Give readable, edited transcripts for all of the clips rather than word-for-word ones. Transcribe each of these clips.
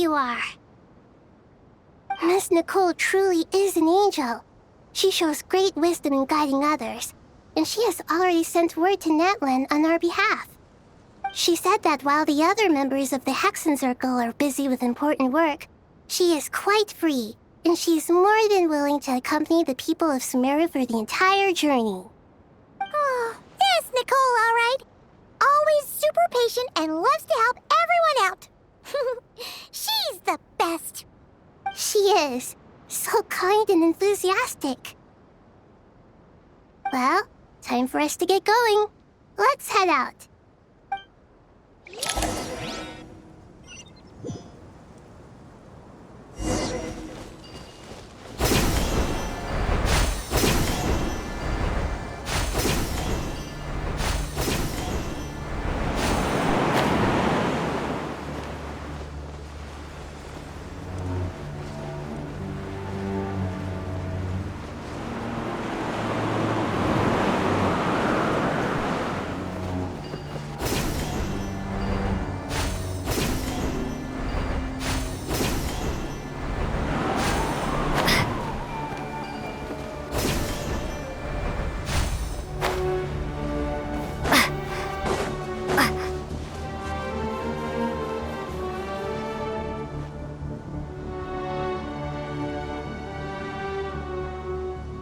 you are. Miss Nicole truly is an angel. She shows great wisdom in guiding others, and she has already sent word to Natlan on our behalf. She said that while the other members of the Hexen Circle are busy with important work, she is quite free, and she is more than willing to accompany the people of Sumeru for the entire journey. Oh, there's Nicole, all right. Always super patient and loves to help everyone out. She's the best. She is. So kind and enthusiastic. Well, time for us to get going. Let's head out.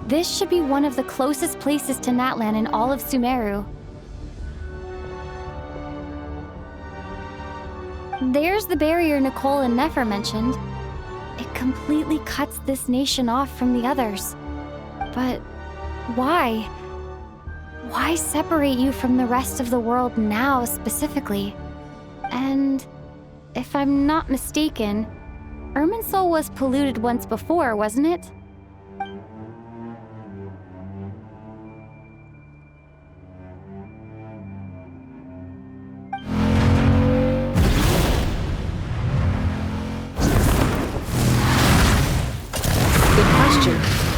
This should be one of the closest places to Natlan in all of Sumeru. There's the barrier Nicole and Nefer mentioned. It completely cuts this nation off from the others. But why? Why separate you from the rest of the world now specifically? And if I'm not mistaken, Irminsul was polluted once before, wasn't it?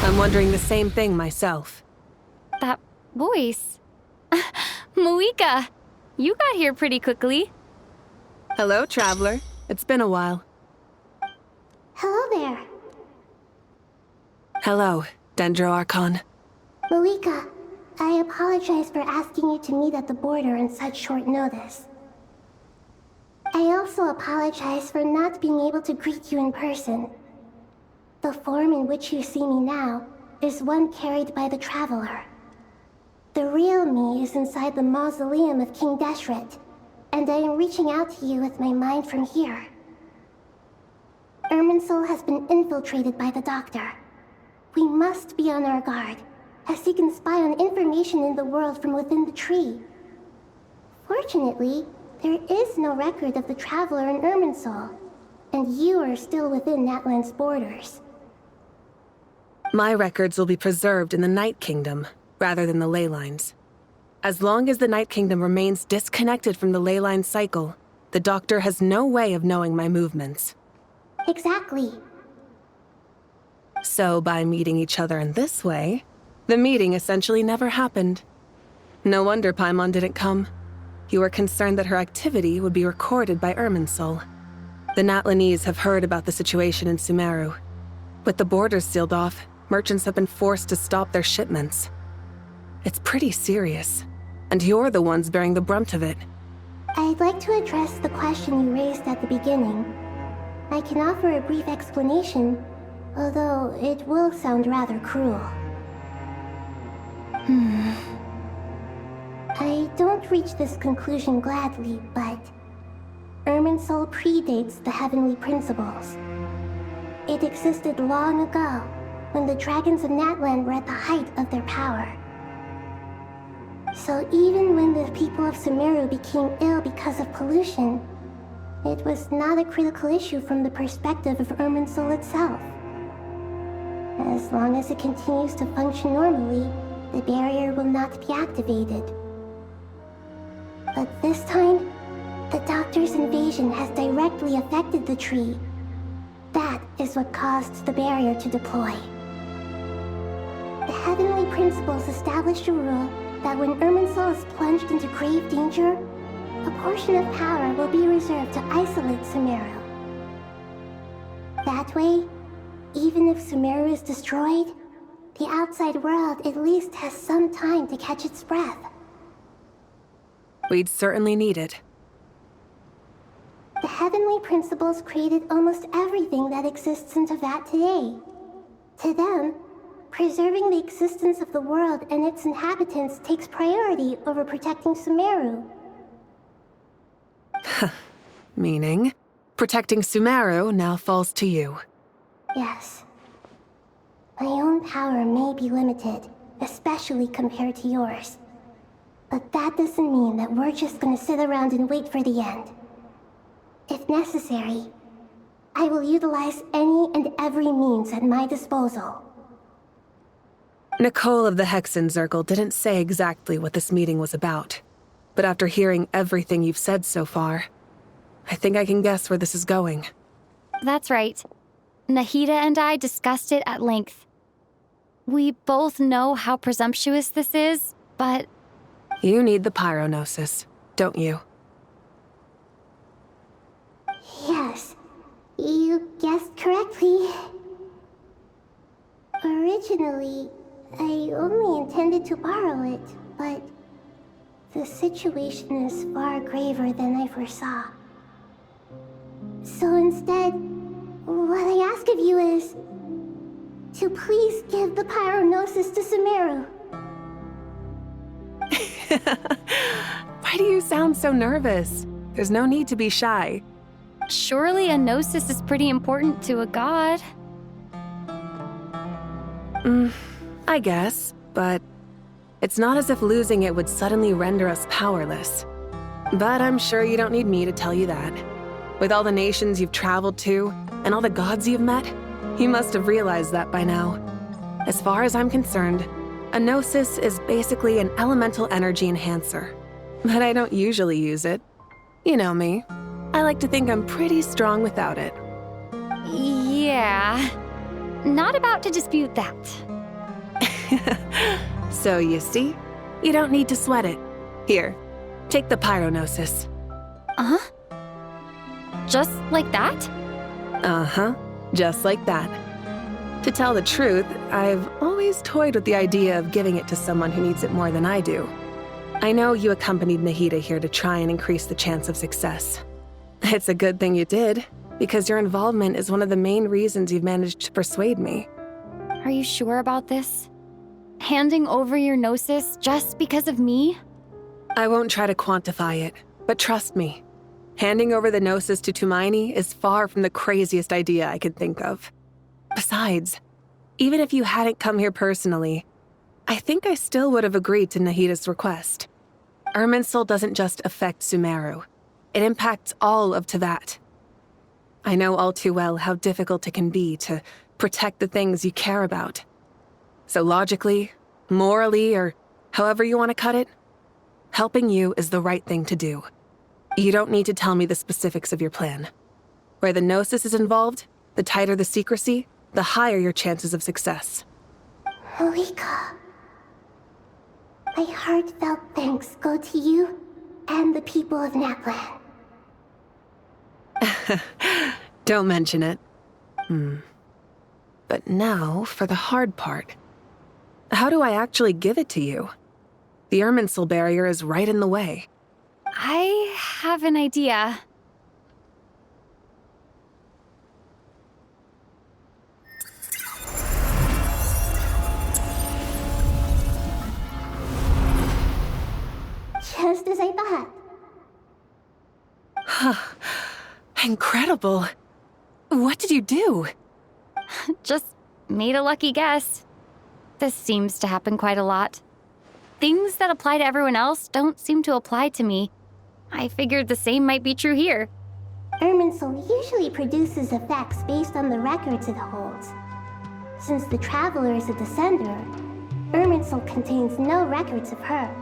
I'm wondering the same thing myself. That voice. Moika, you got here pretty quickly. Hello, traveler. It's been a while. Hello there. Hello, Dendro Archon. Moika, I apologize for asking you to meet at the border on such short notice. I also apologize for not being able to greet you in person. The form in which you see me now is one carried by the Traveler. The real me is inside the mausoleum of King Deshret, and I am reaching out to you with my mind from here. Irminsul has been infiltrated by the Doctor. We must be on our guard, as he can spy on information in the world from within the tree. Fortunately, there is no record of the Traveler in Irminsul, and you are still within Natlan's borders. My records will be preserved in the Night Kingdom, rather than the ley lines. As long as the Night Kingdom remains disconnected from the ley line cycle, the Doctor has no way of knowing my movements. Exactly. So by meeting each other in this way, the meeting essentially never happened. No wonder Paimon didn't come. You were concerned that her activity would be recorded by Irminsul. The Natlanese have heard about the situation in Sumeru. With the borders sealed off, merchants have been forced to stop their shipments. It's pretty serious, and you're the ones bearing the brunt of it. I'd like to address the question you raised at the beginning. I can offer a brief explanation, although it will sound rather cruel. I don't reach this conclusion gladly, but Irminsul predates the heavenly principles. It existed long ago, when the dragons of Natlan were at the height of their power. So even when the people of Sumeru became ill because of pollution, it was not a critical issue from the perspective of Irminsul itself. As long as it continues to function normally, the barrier will not be activated. But this time, the Doctor's invasion has directly affected the tree. That is what caused the barrier to deploy. The heavenly principles established a rule that when Irminsul is plunged into grave danger, a portion of power will be reserved to isolate Sumeru. That way, even if Sumeru is destroyed, the outside world at least has some time to catch its breath. We'd certainly need it. The heavenly principles created almost everything that exists in Teyvat today. To them, preserving the existence of the world and its inhabitants takes priority over protecting Sumeru. Meaning, protecting Sumeru now falls to you. Yes. My own power may be limited, especially compared to yours. But that doesn't mean that we're just gonna sit around and wait for the end. If necessary, I will utilize any and every means at my disposal. Nicole of the Hexen Circle didn't say exactly what this meeting was about. But after hearing everything you've said so far, I think I can guess where this is going. That's right. Nahida and I discussed it at length. We both know how presumptuous this is, but... You need the Pyronosis, don't you? Yes, you guessed correctly. Originally, I only intended to borrow it, but the situation is far graver than I foresaw. So instead, what I ask of you is to please give the Pyronosis to Sumeru. Why do you sound so nervous? There's no need to be shy. Surely a gnosis is pretty important to a god. I guess, but it's not as if losing it would suddenly render us powerless. But I'm sure you don't need me to tell you that. With all the nations you've traveled to, and all the gods you've met, you must have realized that by now. As far as I'm concerned, a gnosis is basically an elemental energy enhancer. But I don't usually use it. You know me. I like to think I'm pretty strong without it. Yeah. Not about to dispute that. So you see, you don't need to sweat it. Here, take the Pyronosis. Just like that? Uh-huh, just like that. To tell the truth, I've always toyed with the idea of giving it to someone who needs it more than I do. I know you accompanied Nahida here to try and increase the chance of success. It's a good thing you did, because your involvement is one of the main reasons you've managed to persuade me. Are you sure about this? Handing over your gnosis just because of me? I won't try to quantify it, but trust me. Handing over the gnosis to Tumaini is far from the craziest idea I could think of. Besides, even if you hadn't come here personally, I think I still would have agreed to Nahida's request. Irminsul doesn't just affect Sumeru. It impacts all of Teyvat. I know all too well how difficult it can be to protect the things you care about. So logically, morally, or however you want to cut it, helping you is the right thing to do. You don't need to tell me the specifics of your plan. Where the gnosis is involved, the tighter the secrecy, the higher your chances of success. Malika, my heartfelt thanks go to you and the people of Naplan. Don't mention it. But now for the hard part. How do I actually give it to you? The Irminsul barrier is right in the way. I have an idea. Just as I thought. Incredible. What did you do? Just made a lucky guess. This seems to happen quite a lot. Things that apply to everyone else don't seem to apply to me. I figured the same might be true here. Irminsul usually produces effects based on the records it holds. Since the Traveler is a descender, Irminsul contains no records of her,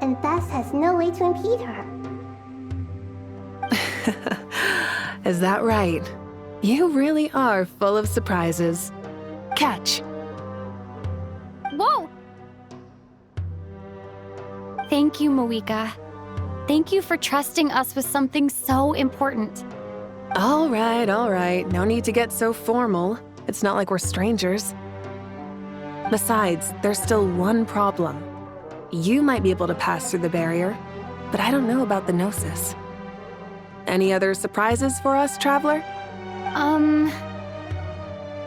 and thus has no way to impede her. Is that right? You really are full of surprises. Catch. Whoa! Thank you, Moika. Thank you for trusting us with something so important. All right. No need to get so formal. It's not like we're strangers. Besides, there's still one problem. You might be able to pass through the barrier, but I don't know about the Gnosis. Any other surprises for us, Traveler?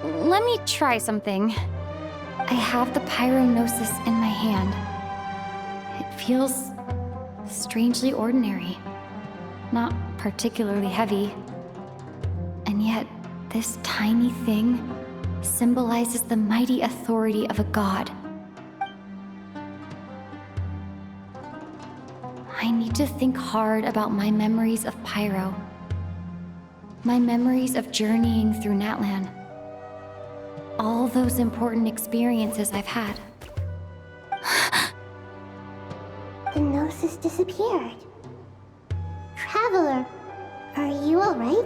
Let me try something. I have the Pyrognosis in my hand. It feels strangely ordinary. Not particularly heavy. And yet, this tiny thing symbolizes the mighty authority of a god. I need to think hard about my memories of Pyro. My memories of journeying through Natlan. All those important experiences I've had. The Gnosis disappeared. Traveler, are you alright?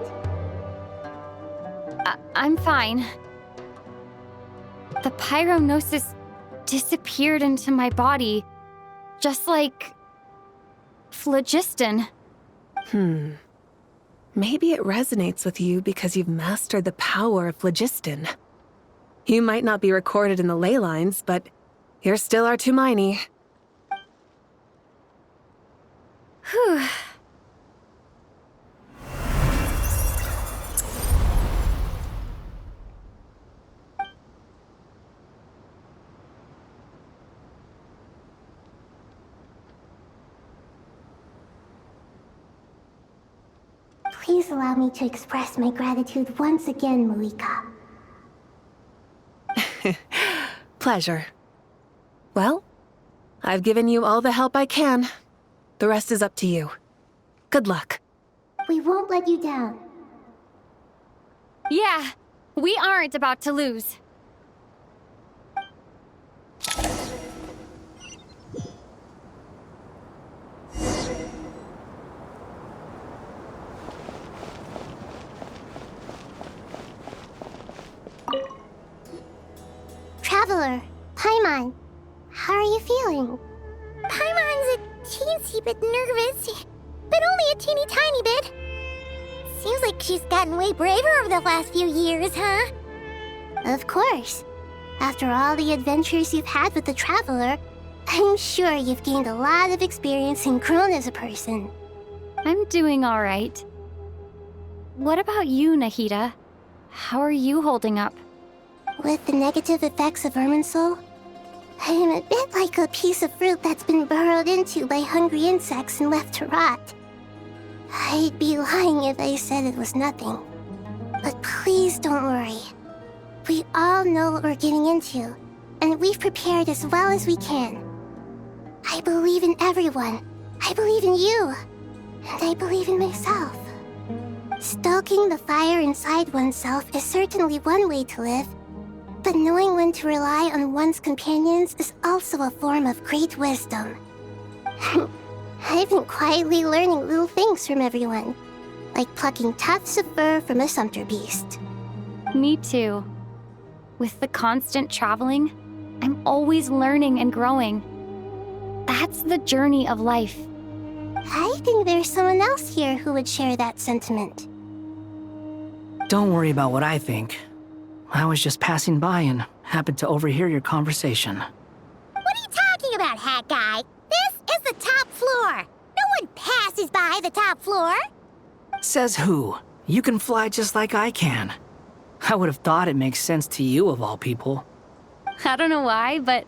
I'm fine. The Pyrognosis disappeared into my body, just like phlogiston. Maybe it resonates with you because you've mastered the power of phlogiston. You might not be recorded in the ley lines, but you're still our Tumini. Whew. Please allow me to express my gratitude once again, Malika. Pleasure. Well, I've given you all the help I can. The rest is up to you. Good luck. We won't let you down. Yeah, we aren't about to lose. Traveler, Paimon, how are you feeling? Paimon's a teensy bit nervous, but only a teeny tiny bit. Seems like she's gotten way braver over the last few years, huh? Of course. After all the adventures you've had with the Traveler, I'm sure you've gained a lot of experience and grown as a person. I'm doing all right. What about you, Nahida? How are you holding up? With the negative effects of Irminsul, I'm a bit like a piece of fruit that's been burrowed into by hungry insects and left to rot. I'd be lying if I said it was nothing. But please don't worry. We all know what we're getting into, and we've prepared as well as we can. I believe in everyone. I believe in you. And I believe in myself. Stoking the fire inside oneself is certainly one way to live, but knowing when to rely on one's companions is also a form of great wisdom. I've been quietly learning little things from everyone, like plucking tufts of fur from a sumpter beast. Me too. With the constant traveling, I'm always learning and growing. That's the journey of life. I think there's someone else here who would share that sentiment. Don't worry about what I think. I was just passing by and happened to overhear your conversation. What are you talking about, Hat Guy? This is the top floor. No one passes by the top floor. Says who? You can fly just like I can. I would have thought it makes sense to you of all people. I don't know why, but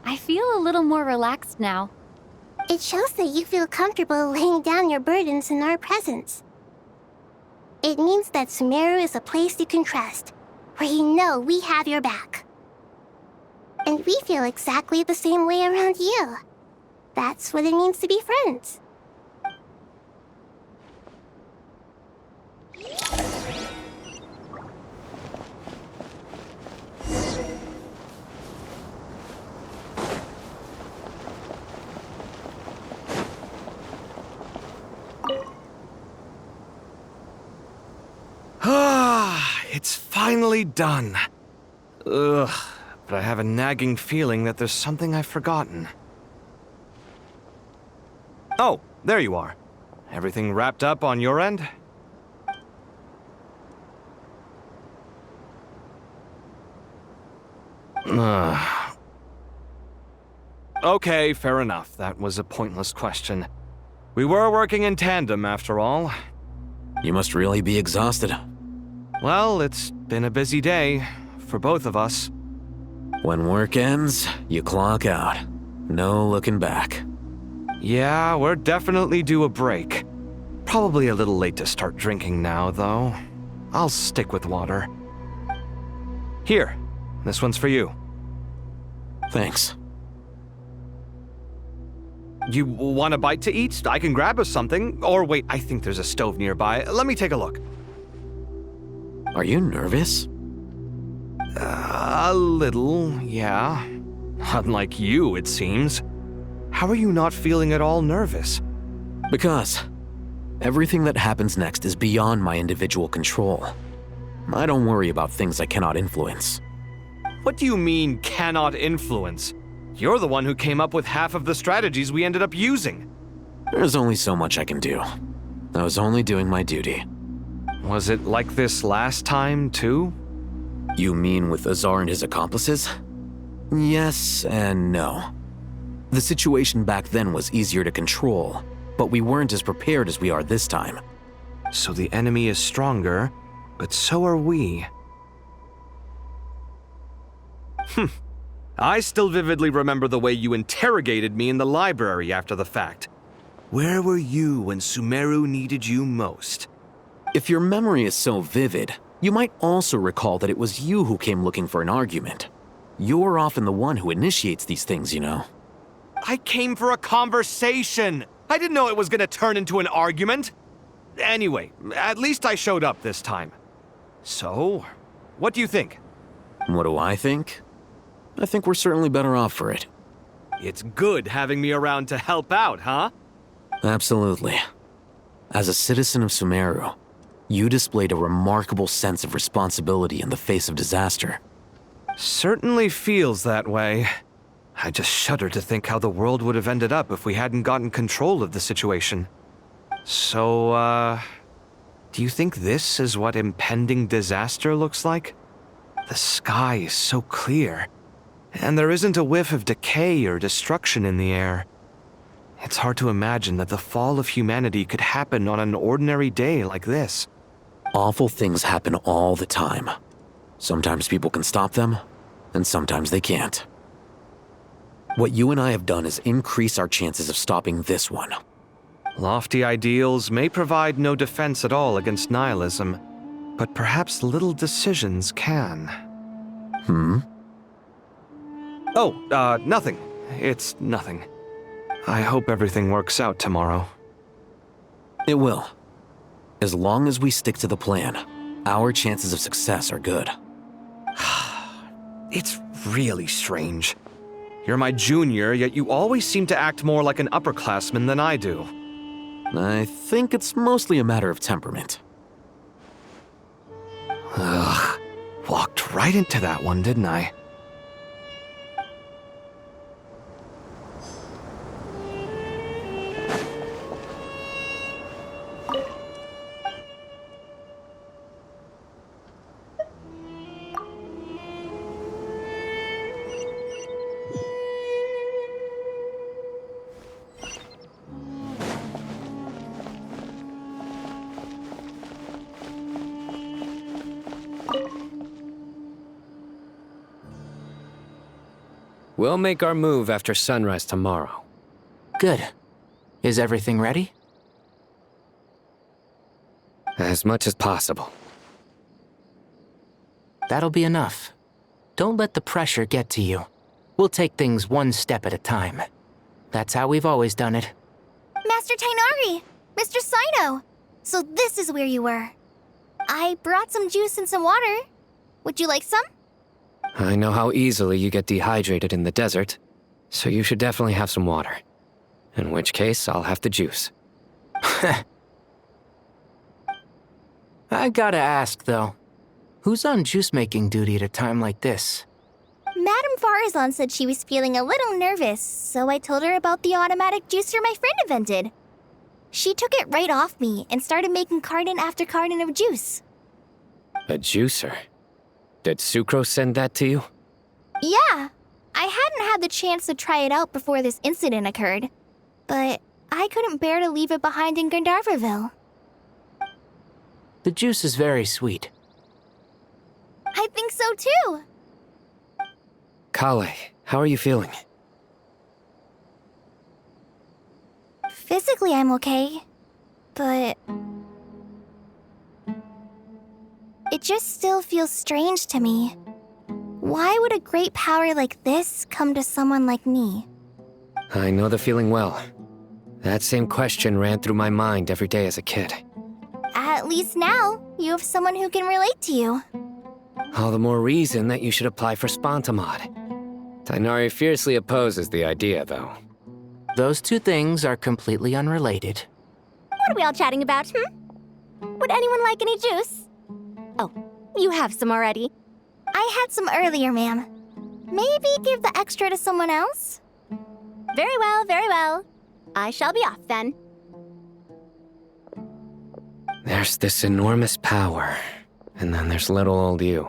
I feel a little more relaxed now. It shows that you feel comfortable laying down your burdens in our presence. It means that Sumeru is a place you can trust, where you know we have your back. And we feel exactly the same way around you. That's what it means to be friends. It's finally done. Ugh, but I have a nagging feeling that there's something I've forgotten. Oh, there you are. Everything wrapped up on your end? Okay, fair enough. That was a pointless question. We were working in tandem, after all. You must really be exhausted. Well, it's been a busy day for both of us. When work ends, you clock out. No looking back. Yeah, we're definitely due a break. Probably a little late to start drinking now, though. I'll stick with water. Here, this one's for you. Thanks. You want a bite to eat? I can grab us something. Or wait, I think there's a stove nearby. Let me take a look. Are you nervous? A little, yeah. Unlike you, it seems. How are you not feeling at all nervous? Because everything that happens next is beyond my individual control. I don't worry about things I cannot influence. What do you mean, cannot influence? You're the one who came up with half of the strategies we ended up using. There's only so much I can do. I was only doing my duty. Was it like this last time, too? You mean with Azar and his accomplices? Yes and no. The situation back then was easier to control, but we weren't as prepared as we are this time. So the enemy is stronger, but so are we. I still vividly remember the way you interrogated me in the library after the fact. Where were you when Sumeru needed you most? If your memory is so vivid, you might also recall that it was you who came looking for an argument. You're often the one who initiates these things, you know. I came for a conversation. I didn't know it was gonna turn into an argument. Anyway, at least I showed up this time. So, what do you think? What do I think? I think we're certainly better off for it. It's good having me around to help out, huh? Absolutely. As a citizen of Sumeru, you displayed a remarkable sense of responsibility in the face of disaster. Certainly feels that way. I just shudder to think how the world would have ended up if we hadn't gotten control of the situation. So, do you think this is what impending disaster looks like? The sky is so clear, and there isn't a whiff of decay or destruction in the air. It's hard to imagine that the fall of humanity could happen on an ordinary day like this. Awful things happen all the time. Sometimes people can stop them, and sometimes they can't. What you and I have done is increase our chances of stopping this one. Lofty ideals may provide no defense at all against nihilism, but perhaps little decisions can. Oh, nothing. It's nothing. I hope everything works out tomorrow. It will. As long as we stick to the plan, our chances of success are good. It's really strange. You're my junior, yet you always seem to act more like an upperclassman than I do. I think it's mostly a matter of temperament. Ugh. Walked right into that one, didn't I? We'll make our move after sunrise tomorrow. Good. Is everything ready? As much as possible. That'll be enough. Don't let the pressure get to you. We'll take things one step at a time. That's how we've always done it. Master Tainari! Mr. Sino! So this is where you were. I brought some juice and some water. Would you like some? I know how easily you get dehydrated in the desert, so you should definitely have some water. In which case, I'll have the juice. I gotta ask, though. Who's on juice-making duty at a time like this? Madame Farazan said she was feeling a little nervous, so I told her about the automatic juicer my friend invented. She took it right off me and started making carton after carton of juice. A juicer? Did Sucrose send that to you? Yeah, I hadn't had the chance to try it out before this incident occurred, but I couldn't bear to leave it behind in Gandharvaville. The juice is very sweet. I think so too. Kale, how are you feeling? Physically, I'm okay, but it just still feels strange to me. Why would a great power like this come to someone like me? I know the feeling well. That same question ran through my mind every day as a kid. At least now, you have someone who can relate to you. All the more reason that you should apply for Spontamod. Tainari fiercely opposes the idea, though. Those two things are completely unrelated. What are we all chatting about, Would anyone like any juice? Oh, you have some already. I had some earlier, ma'am. Maybe give the extra to someone else? Very well, very well. I shall be off then. There's this enormous power, and then there's little old you.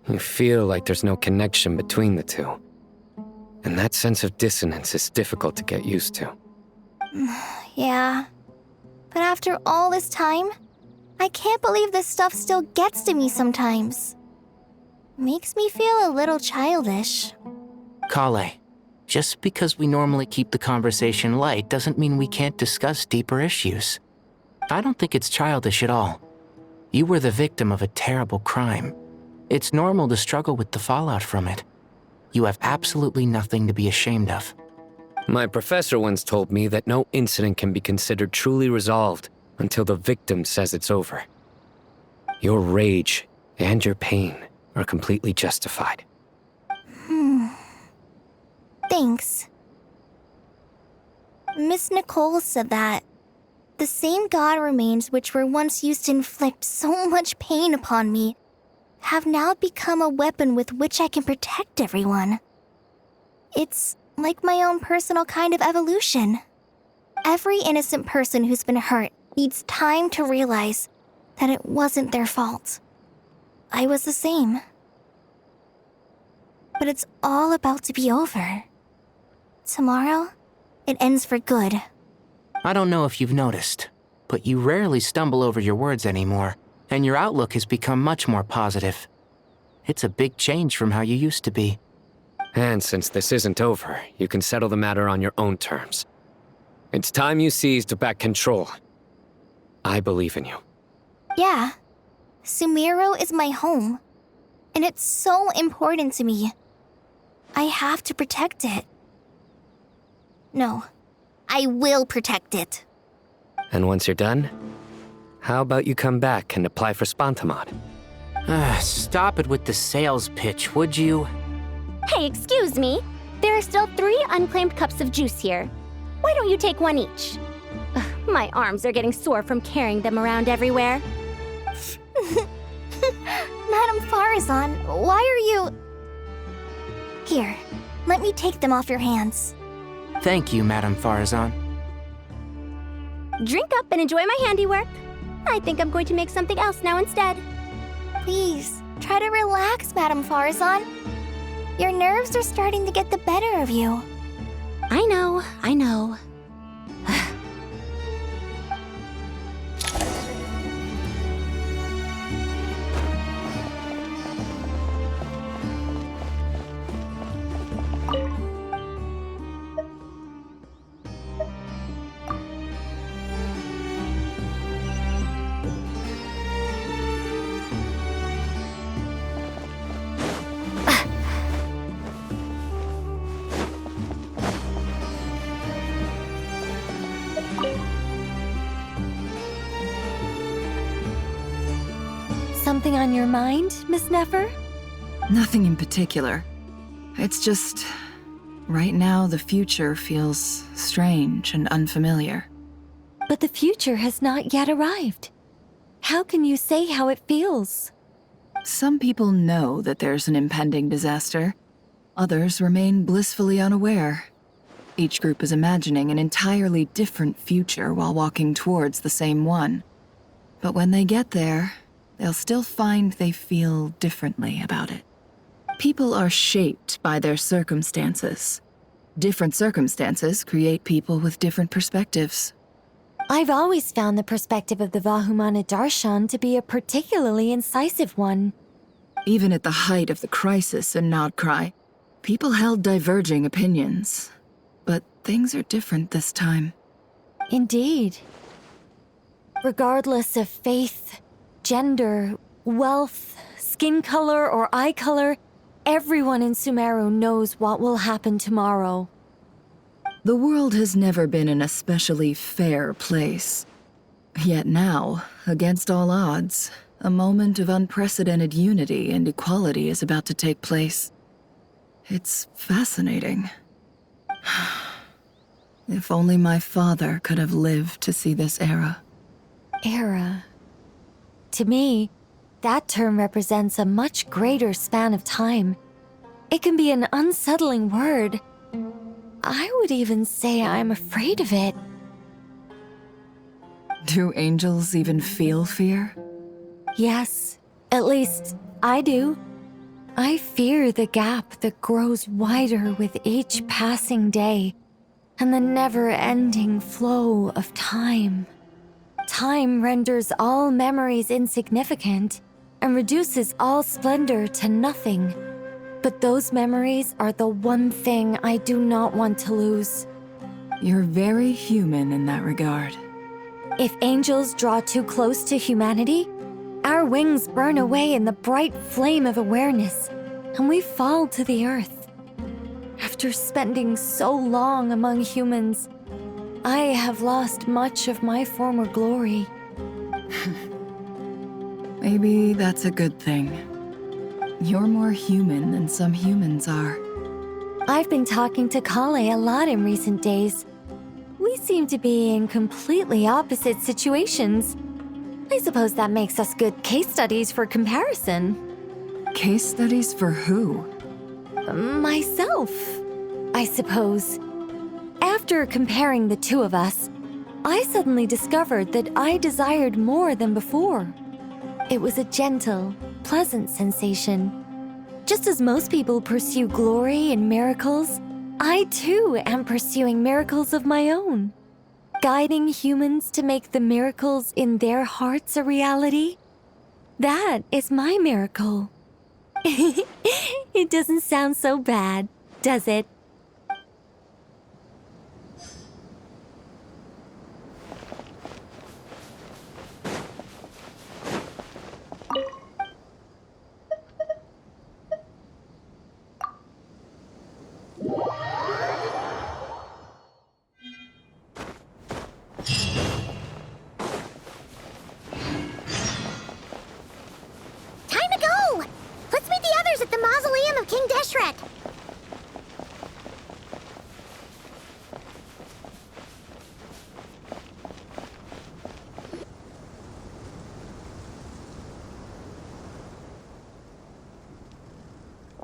You feel like there's no connection between the two. And that sense of dissonance is difficult to get used to. Yeah. But after all this time, I can't believe this stuff still gets to me sometimes. Makes me feel a little childish. Kale, just because we normally keep the conversation light doesn't mean we can't discuss deeper issues. I don't think it's childish at all. You were the victim of a terrible crime. It's normal to struggle with the fallout from it. You have absolutely nothing to be ashamed of. My professor once told me that no incident can be considered truly resolved until the victim says it's over. Your rage and your pain are completely justified. Thanks. Miss Nicole said that the same god remains which were once used to inflict so much pain upon me have now become a weapon with which I can protect everyone. It's like my own personal kind of evolution. Every innocent person who's been hurt needs time to realize that it wasn't their fault. I was the same. But it's all about to be over. Tomorrow, it ends for good. I don't know if you've noticed, but you rarely stumble over your words anymore, and your outlook has become much more positive. It's a big change from how you used to be. And since this isn't over, you can settle the matter on your own terms. It's time you seized back control. I believe in you. Yeah, Sumeru is my home, and it's so important to me. I have to protect it. No, I will protect it. And once you're done, how about you come back and apply for Spontamod? Stop it with the sales pitch, would you? Hey, excuse me. There are still 3 unclaimed cups of juice here. Why don't you take one each? Ugh, my arms are getting sore from carrying them around everywhere. Madame Farazan, why are you... Here, let me take them off your hands. Thank you, Madame Farazan. Drink up and enjoy my handiwork. I think I'm going to make something else now instead. Please, try to relax, Madame Farazan. Your nerves are starting to get the better of you. I know, I know. Something on your mind, Miss Nefer? Nothing in particular. It's just... right now, the future feels strange and unfamiliar. But the future has not yet arrived. How can you say how it feels? Some people know that there's an impending disaster. Others remain blissfully unaware. Each group is imagining an entirely different future while walking towards the same one. But when they get there, they'll still find they feel differently about it. People are shaped by their circumstances. Different circumstances create people with different perspectives. I've always found the perspective of the Vahumana Darshan to be a particularly incisive one. Even at the height of the crisis in Nodcry, people held diverging opinions. But things are different this time. Indeed. Regardless of faith, gender, wealth, skin color, or eye color, everyone in Sumeru knows what will happen tomorrow. The world has never been an especially fair place. Yet now, against all odds, a moment of unprecedented unity and equality is about to take place. It's fascinating. If only my father could have lived to see this era. Era. To me, that term represents a much greater span of time. It can be an unsettling word. I would even say I'm afraid of it. Do angels even feel fear? Yes, at least I do. I fear the gap that grows wider with each passing day, and the never-ending flow of time. Time renders all memories insignificant and reduces all splendor to nothing. But those memories are the one thing I do not want to lose. You're very human in that regard. If angels draw too close to humanity, our wings burn away in the bright flame of awareness, and we fall to the earth. After spending so long among humans, I have lost much of my former glory. Maybe that's a good thing. You're more human than some humans are. I've been talking to Kale a lot in recent days. We seem to be in completely opposite situations. I suppose that makes us good case studies for comparison. Case studies for who? Myself, I suppose. After comparing the two of us, I suddenly discovered that I desired more than before. It was a gentle, pleasant sensation. Just as most people pursue glory and miracles, I too am pursuing miracles of my own. Guiding humans to make the miracles in their hearts a reality. That is my miracle. It doesn't sound so bad, does it? Time to go! Let's meet the others at the mausoleum of King Deshret.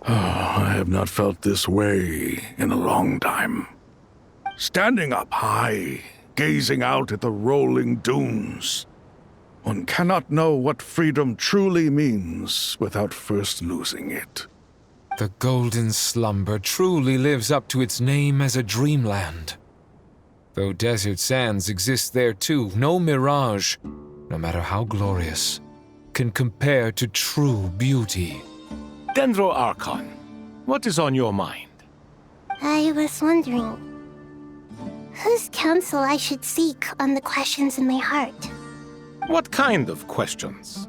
I have not felt this way in a long time. Standing up high, gazing out at the rolling dunes. One cannot know what freedom truly means without first losing it. The golden slumber truly lives up to its name as a dreamland. Though desert sands exist there too, no mirage, no matter how glorious, can compare to true beauty. Dendro Archon, what is on your mind? I was wondering whose counsel I should seek on the questions in my heart. What kind of questions?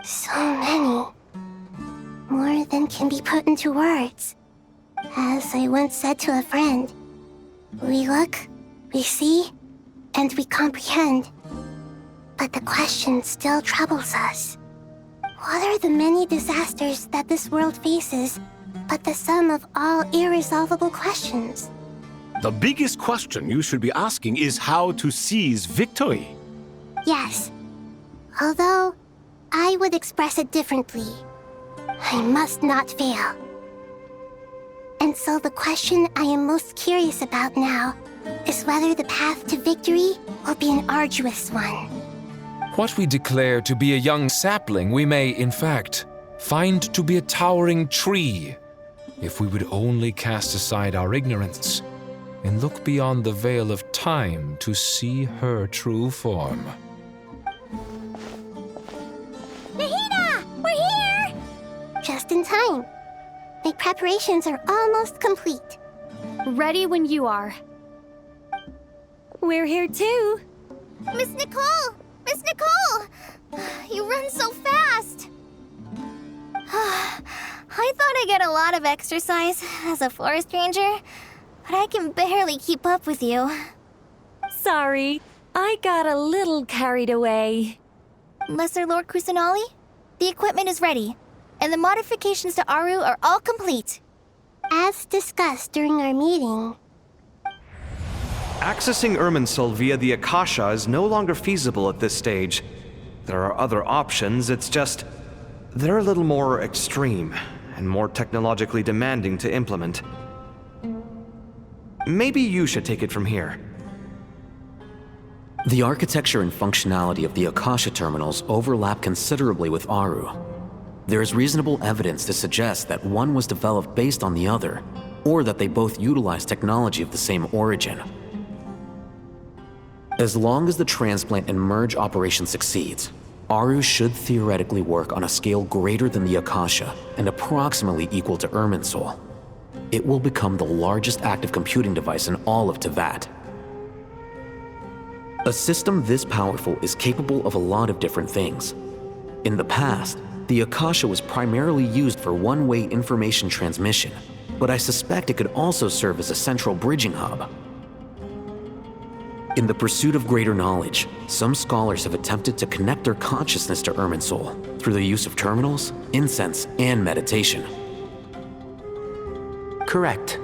So many. More than can be put into words. As I once said to a friend, we look, we see, and we comprehend. But the question still troubles us. What are the many disasters that this world faces but the sum of all irresolvable questions? The biggest question you should be asking is how to seize victory. Yes. Although, I would express it differently. I must not fail. And so the question I am most curious about now is whether the path to victory will be an arduous one. What we declare to be a young sapling, we may, in fact, find to be a towering tree, if we would only cast aside our ignorance and look beyond the veil of time to see her true form. Nahida! We're here! Just in time. My preparations are almost complete. Ready when you are. We're here too. Miss Nicole! Miss Nicole! You run so fast! I thought I'd get a lot of exercise as a forest ranger, but I can barely keep up with you. Sorry, I got a little carried away. Lesser Lord Kusanali, the equipment is ready, and the modifications to Aru are all complete. As discussed during our meeting, Accessing Irminsul via the Akasha is no longer feasible at this stage. There are other options, it's just... they're a little more extreme and more technologically demanding to implement. Maybe you should take it from here. The architecture and functionality of the Akasha terminals overlap considerably with Aru. There is reasonable evidence to suggest that one was developed based on the other, or that they both utilize technology of the same origin. As long as the transplant and merge operation succeeds, Aru should theoretically work on a scale greater than the Akasha and approximately equal to Irminsul. It will become the largest active computing device in all of Teyvat. A system this powerful is capable of a lot of different things. In the past, the Akasha was primarily used for one-way information transmission, but I suspect it could also serve as a central bridging hub. In the pursuit of greater knowledge, some scholars have attempted to connect their consciousness to Irminsul through the use of terminals, incense, and meditation. Correct.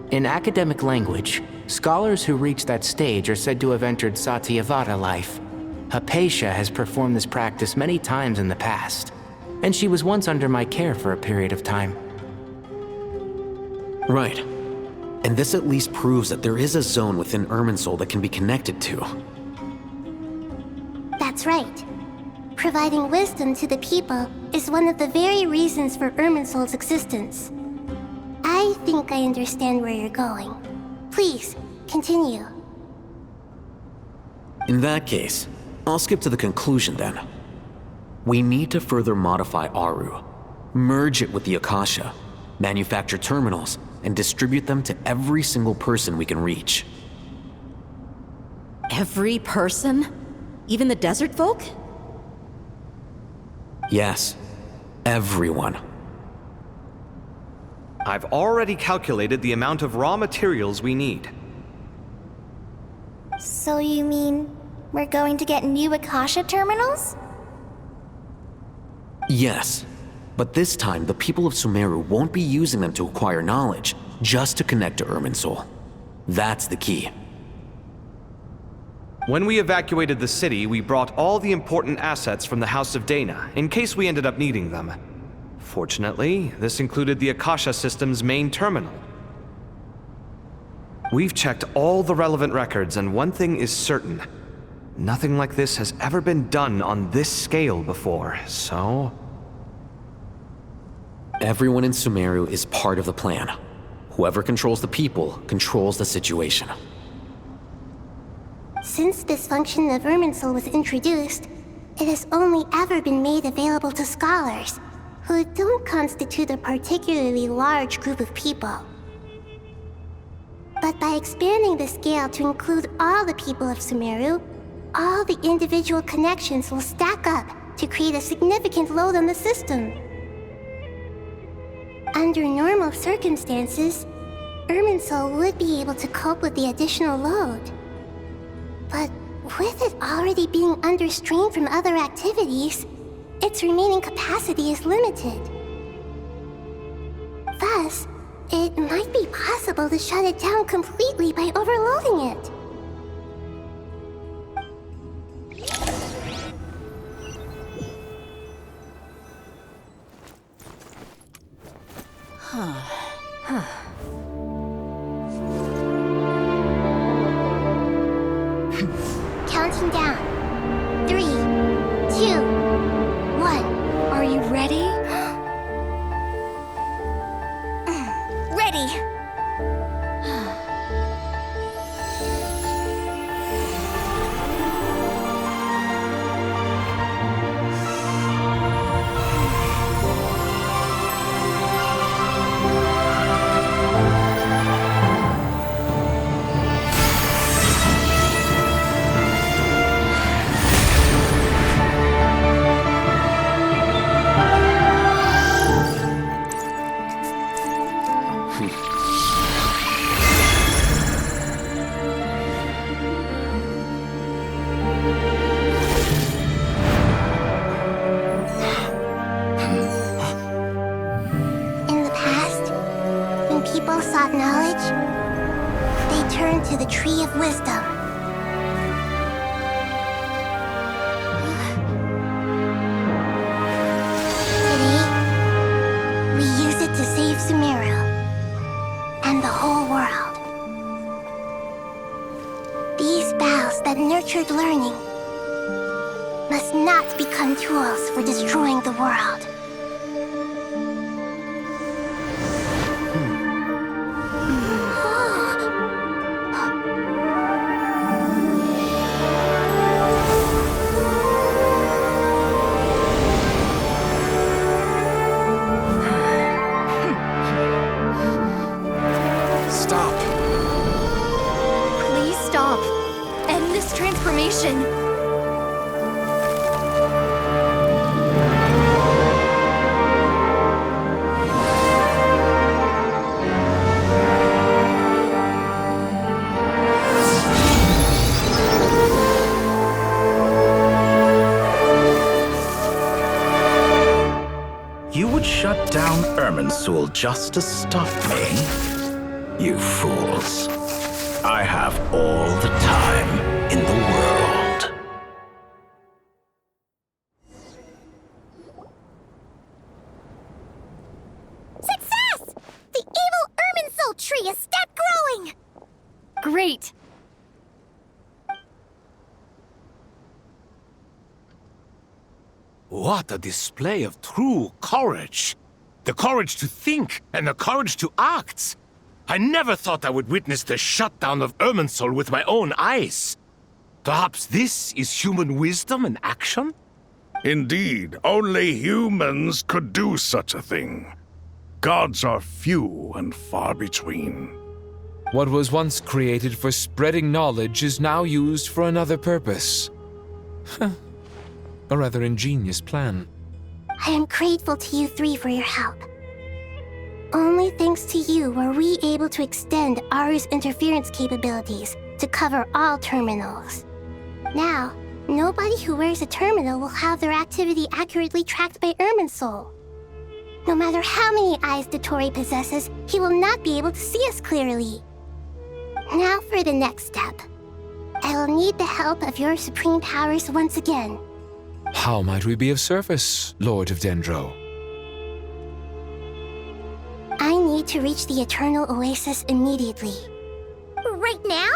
In academic language, scholars who reach that stage are said to have entered Satyavada life. Hypatia has performed this practice many times in the past, and she was once under my care for a period of time. Right. And this at least proves that there is a zone within Irminsul that can be connected to. that's right. Providing wisdom to the people is one of the very reasons for Irminsul's existence. I think I understand where you're going. Please, continue. In that case, I'll skip to the conclusion then. We need to further modify Aru, merge it with the Akasha, manufacture terminals, and distribute them to every single person we can reach. Every person? Even the desert folk? Yes, everyone. I've already calculated the amount of raw materials we need. So you mean we're going to get new Akasha terminals? Yes, but this time the people of Sumeru won't be using them to acquire knowledge, just to connect to Irminsul. That's the key. When we evacuated the city, we brought all the important assets from the House of Dana, in case we ended up needing them. Fortunately, this included the Akasha system's main terminal. We've checked all the relevant records, and one thing is certain. Nothing like this has ever been done on this scale before, so... Everyone in Sumeru is part of the plan. Whoever controls the people controls the situation. Since this function of Irminsul was introduced, it has only ever been made available to scholars, who don't constitute a particularly large group of people. But by expanding the scale to include all the people of Sumeru, all the individual connections will stack up to create a significant load on the system. Under normal circumstances, Irminsul would be able to cope with the additional load. But with it already being under strain from other activities, its remaining capacity is limited. Thus, it might be possible to shut it down completely by overloading it. Counting down. 3, 2, 1. Are you ready? to the Tree of Wisdom. Today, we use it to save Sumeru and the whole world. These boughs that nurtured learning must not become tools for destroying the world. Stop. Please stop. End this transformation. You would shut down Irminsul just to stop me? You fools. I have all the time in the world. Success! The evil Irminsul tree has stopped growing! Great! What a display of true courage! The courage to think and the courage to act! I never thought I would witness the shutdown of Irminsul with my own eyes. Perhaps this is human wisdom in action? Indeed, only humans could do such a thing. Gods are few and far between. What was once created for spreading knowledge is now used for another purpose. A rather ingenious plan. I am grateful to you three for your help. Only thanks to you were we able to extend Aru's interference capabilities to cover all terminals. Now, nobody who wears a terminal will have their activity accurately tracked by Irminsul. No matter how many eyes Dottore possesses, he will not be able to see us clearly. Now for the next step. I will need the help of your supreme powers once again. How might we be of service, Lord of Dendro? I need to reach the Eternal Oasis immediately. Right now?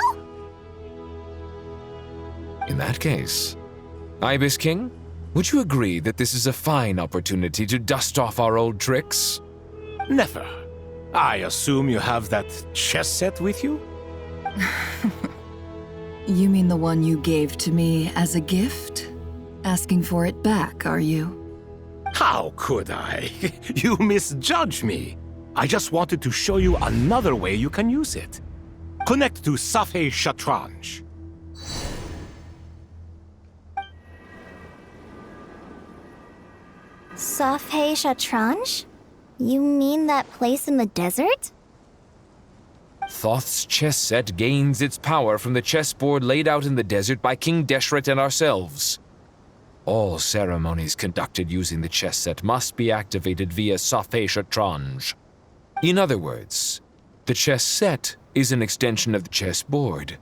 In that case, Ibis King, would you agree that this is a fine opportunity to dust off our old tricks? Never. I assume you have that chess set with you? You mean the one you gave to me as a gift? Asking for it back, are you? How could I? You misjudge me. I just wanted to show you another way you can use it. Connect to Safei Shatranj. Safei Shatranj? You mean that place in the desert? Thoth's chess set gains its power from the chessboard laid out in the desert by King Deshret and ourselves. All ceremonies conducted using the chess set must be activated via Safei Shatranj. In other words, the chess set is an extension of the chessboard.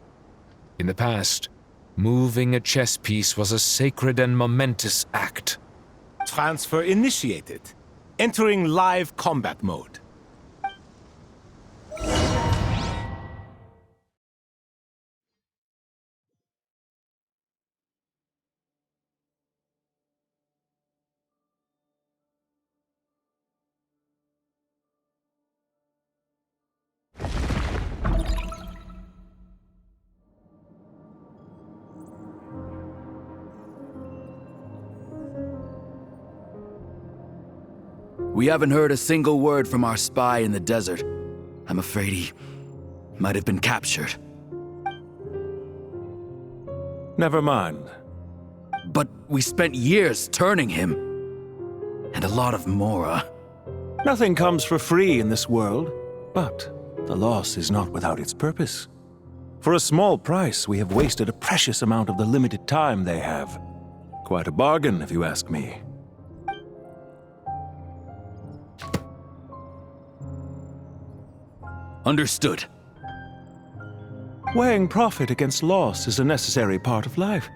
In the past, moving a chess piece was a sacred and momentous act. Transfer initiated. Entering live combat mode. We haven't heard a single word from our spy in the desert. I'm afraid he might have been captured. Never mind. But we spent years turning him. And a lot of Mora. Nothing comes for free in this world, but the loss is not without its purpose. For a small price, we have wasted a precious amount of the limited time they have. Quite a bargain, if you ask me. Understood. Weighing profit against loss is a necessary part of life.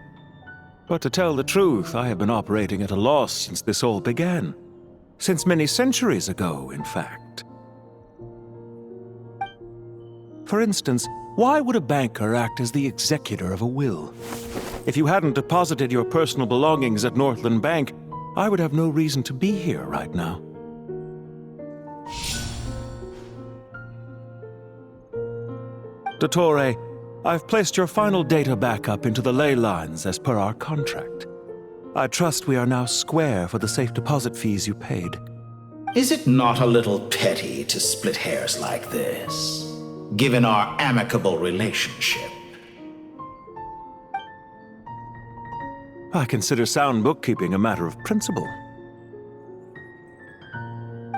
But to tell the truth, I have been operating at a loss since this all began. Since many centuries ago, in fact. For instance, why would a banker act as the executor of a will? If you hadn't deposited your personal belongings at Northland Bank, I would have no reason to be here right now. Dottore, I've placed your final data backup into the ley lines as per our contract. I trust we are now square for the safe deposit fees you paid. Is it not a little petty to split hairs like this, given our amicable relationship? I consider sound bookkeeping a matter of principle.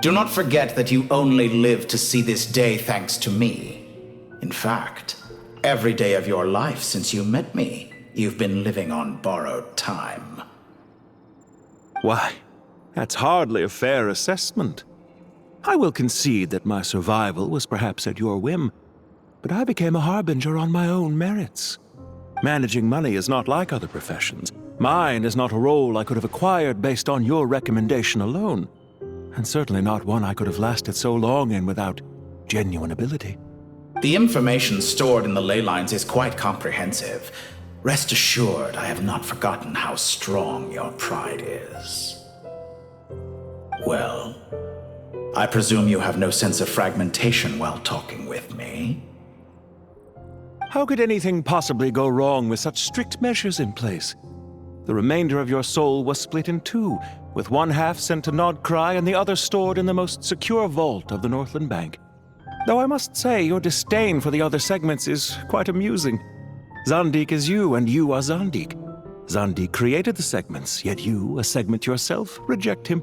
Do not forget that you only live to see this day thanks to me. In fact, every day of your life since you met me, you've been living on borrowed time. Why, that's hardly a fair assessment. I will concede that my survival was perhaps at your whim, but I became a harbinger on my own merits. Managing money is not like other professions. Mine is not a role I could have acquired based on your recommendation alone, and certainly not one I could have lasted so long in without genuine ability. The information stored in the ley lines is quite comprehensive. Rest assured, I have not forgotten how strong your pride is. Well, I presume you have no sense of fragmentation while talking with me. How could anything possibly go wrong with such strict measures in place? The remainder of your soul was split in two, with one half sent to Nodcry and the other stored in the most secure vault of the Northland Bank. Though I must say, your disdain for the other segments is quite amusing. Zandik is you, and you are Zandik. Zandik created the segments, yet you, a segment yourself, reject him.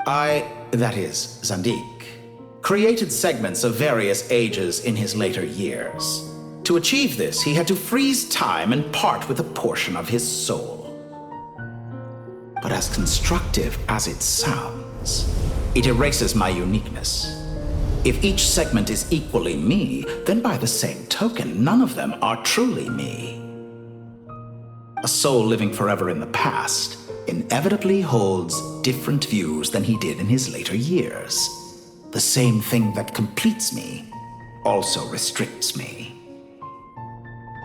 That is, Zandik, created segments of various ages in his later years. To achieve this, he had to freeze time and part with a portion of his soul. But as constructive as it sounds, it erases my uniqueness. If each segment is equally me, then by the same token, none of them are truly me. A soul living forever in the past inevitably holds different views than he did in his later years. The same thing that completes me also restricts me.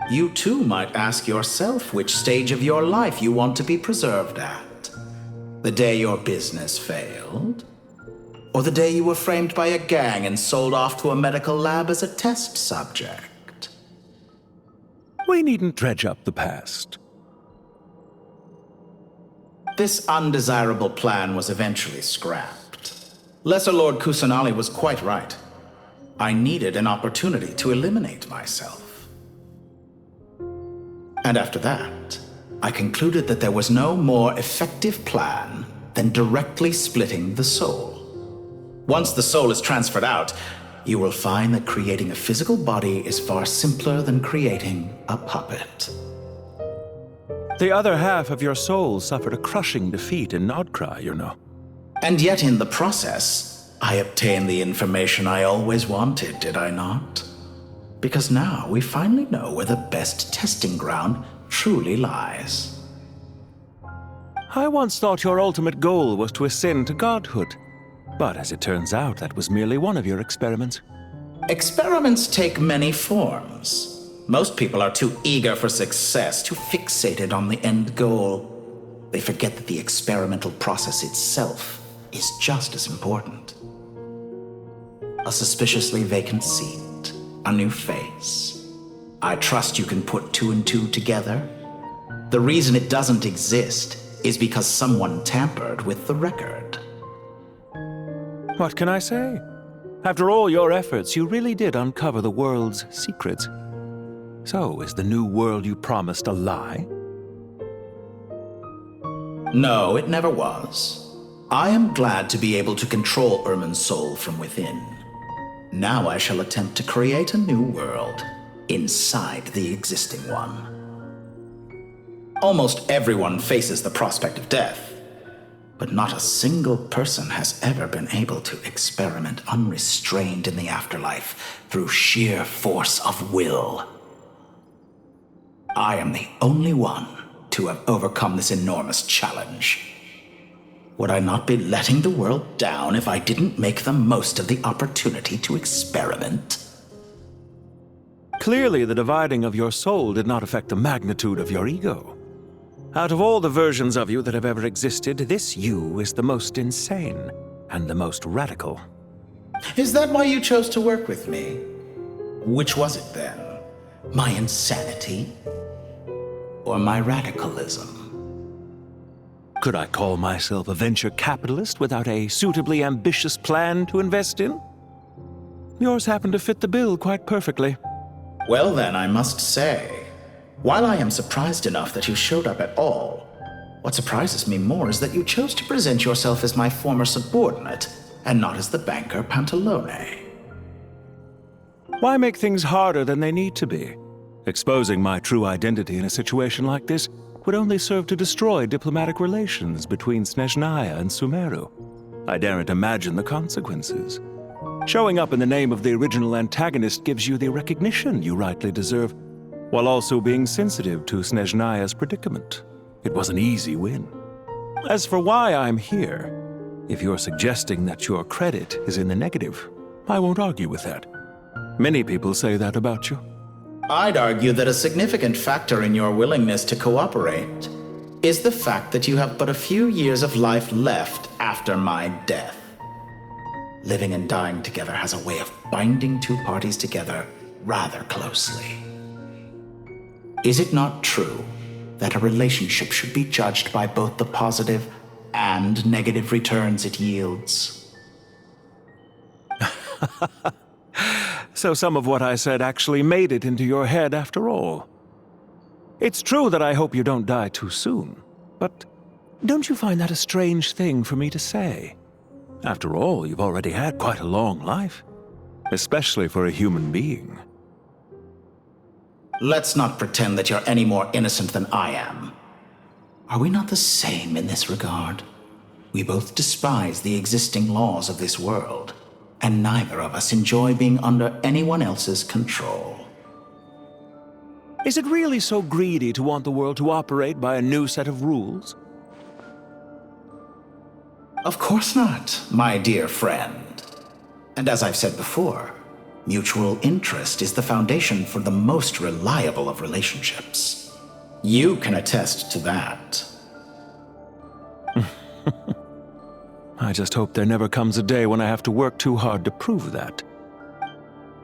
You too might ask yourself which stage of your life you want to be preserved at. The day your business failed? Or the day you were framed by a gang and sold off to a medical lab as a test subject? We needn't dredge up the past. This undesirable plan was eventually scrapped. Lesser Lord Kusanali was quite right. I needed an opportunity to eliminate myself. And after that, I concluded that there was no more effective plan than directly splitting the soul. Once the soul is transferred out, you will find that creating a physical body is far simpler than creating a puppet. The other half of your soul suffered a crushing defeat in Nodcry, you know. And yet in the process, I obtained the information I always wanted, did I not? Because now we finally know where the best testing ground truly lies. I once thought your ultimate goal was to ascend to godhood. But as it turns out, that was merely one of your experiments. Experiments take many forms. Most people are too eager for success, too fixated on the end goal. They forget that the experimental process itself is just as important. A suspiciously vacant seat, a new face. I trust you can put two and two together. The reason it doesn't exist is because someone tampered with the record. What can I say? After all your efforts, you really did uncover the world's secrets. So, is the new world you promised a lie? No, it never was. I am glad to be able to control Irmin's soul from within. Now I shall attempt to create a new world inside the existing one. Almost everyone faces the prospect of death. But not a single person has ever been able to experiment unrestrained in the afterlife through sheer force of will. I am the only one to have overcome this enormous challenge. Would I not be letting the world down if I didn't make the most of the opportunity to experiment? Clearly, the dividing of your soul did not affect the magnitude of your ego. Out of all the versions of you that have ever existed, this you is the most insane and the most radical. Is that why you chose to work with me? Which was it then? My insanity? Or my radicalism? Could I call myself a venture capitalist without a suitably ambitious plan to invest in? Yours happened to fit the bill quite perfectly. Well then, I must say, while I am surprised enough that you showed up at all, what surprises me more is that you chose to present yourself as my former subordinate, and not as the banker Pantalone. Why make things harder than they need to be? Exposing my true identity in a situation like this would only serve to destroy diplomatic relations between Snezhnaya and Sumeru. I daren't imagine the consequences. Showing up in the name of the original antagonist gives you the recognition you rightly deserve, while also being sensitive to Snezhnaya's predicament. It was an easy win. As for why I'm here, if you're suggesting that your credit is in the negative, I won't argue with that. Many people say that about you. I'd argue that a significant factor in your willingness to cooperate is the fact that you have but a few years of life left after my death. Living and dying together has a way of binding two parties together rather closely. Is it not true that a relationship should be judged by both the positive and negative returns it yields? So some of what I said actually made it into your head after all. It's true that I hope you don't die too soon, but don't you find that a strange thing for me to say? After all, you've already had quite a long life, especially for a human being. Let's not pretend that you're any more innocent than I am. Are we not the same in this regard? We both despise the existing laws of this world, and neither of us enjoy being under anyone else's control. Is it really so greedy to want the world to operate by a new set of rules? Of course not, my dear friend. And as I've said before, mutual interest is the foundation for the most reliable of relationships. You can attest to that. I just hope there never comes a day when I have to work too hard to prove that.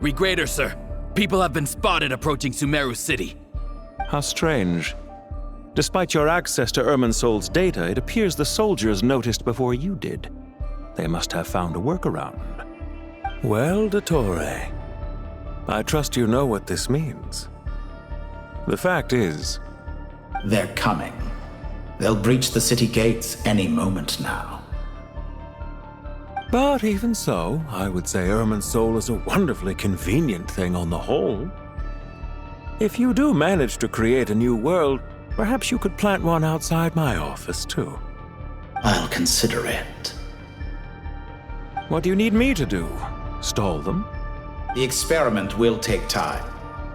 Regrader, sir. People have been spotted approaching Sumeru City. How strange. Despite your access to Irminsol's data, it appears the soldiers noticed before you did. They must have found a workaround. Well, Dottore, I trust you know what this means. The fact is... They're coming. They'll breach the city gates any moment now. But even so, I would say Irminsol is a wonderfully convenient thing on the whole. If you do manage to create a new world, perhaps you could plant one outside my office, too. I'll consider it. What do you need me to do? Stall them? The experiment will take time.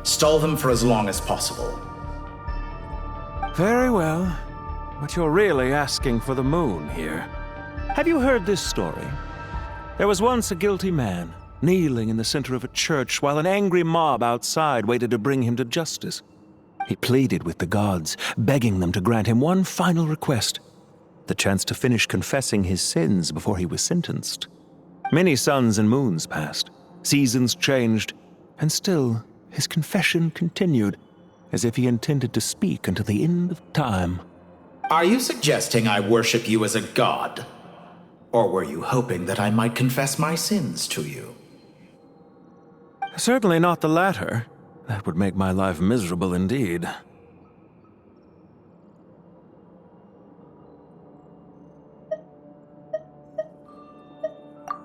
Stall them for as long as possible. Very well. But you're really asking for the moon here. Have you heard this story? There was once a guilty man, kneeling in the center of a church while an angry mob outside waited to bring him to justice. He pleaded with the gods, begging them to grant him one final request, the chance to finish confessing his sins before he was sentenced. Many suns and moons passed, seasons changed, and still his confession continued, as if he intended to speak until the end of time. Are you suggesting I worship you as a god? Or were you hoping that I might confess my sins to you? Certainly not the latter. That would make my life miserable indeed.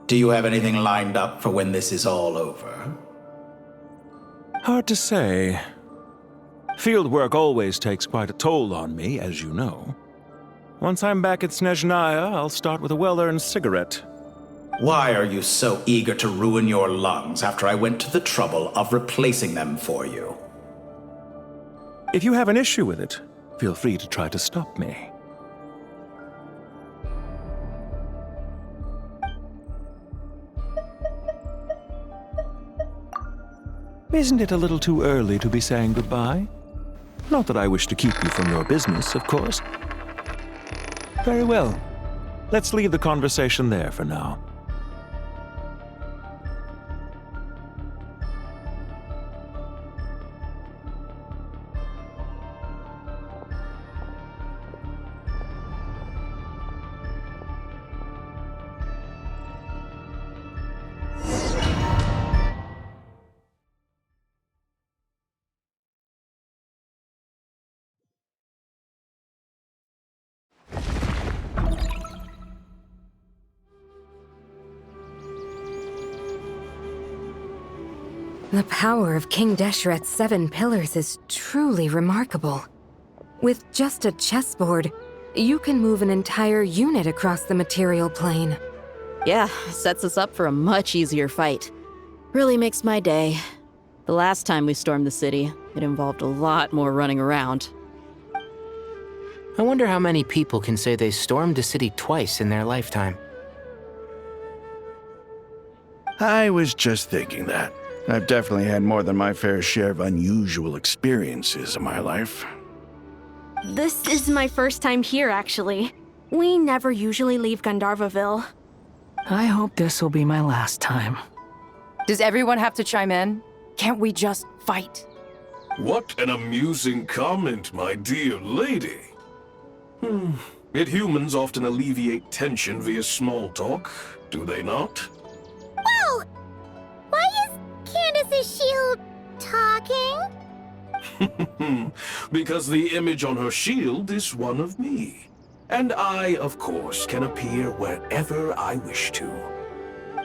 Do you have anything lined up for when this is all over? Hard to say. Field work always takes quite a toll on me, as you know. Once I'm back at Snezhnaya, I'll start with a well-earned cigarette. Why are you so eager to ruin your lungs after I went to the trouble of replacing them for you? If you have an issue with it, feel free to try to stop me. Isn't it a little too early to be saying goodbye? Not that I wish to keep you from your business, of course. Very well. Let's leave the conversation there for now. The power of King Deshret's 7 pillars is truly remarkable. With just a chessboard, you can move an entire unit across the material plane. Yeah, sets us up for a much easier fight. Really makes my day. The last time we stormed the city, it involved a lot more running around. I wonder how many people can say they stormed a city twice in their lifetime. I was just thinking that. I've definitely had more than my fair share of unusual experiences in my life. This is my first time here, actually. We never usually leave Gandharvaville. I hope this will be my last time. Does everyone have to chime in? Can't we just fight? What an amusing comment, my dear lady. Yet humans often alleviate tension via small talk, do they not? Whoa! Why is Candace's shield talking? Because the image on her shield is one of me. And I, of course, can appear wherever I wish to.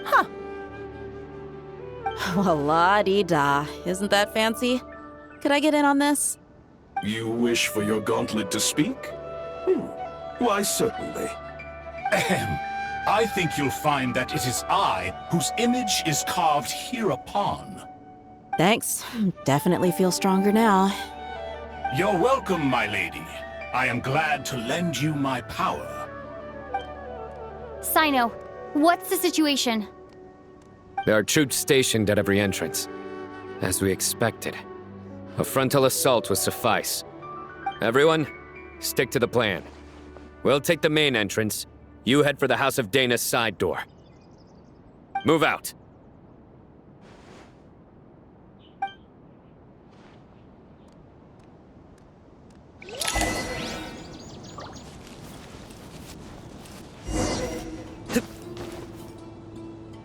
Huh. Well, la-dee-da. Isn't that fancy? Could I get in on this? You wish for your gauntlet to speak? Why, certainly. Ahem. I think you'll find that it is I whose image is carved hereupon. Thanks. Definitely feel stronger now. You're welcome, my lady. I am glad to lend you my power. Sino, what's the situation? There are troops stationed at every entrance. As we expected. A frontal assault will suffice. Everyone, stick to the plan. We'll take the main entrance. You head for the House of Dana's side door. Move out.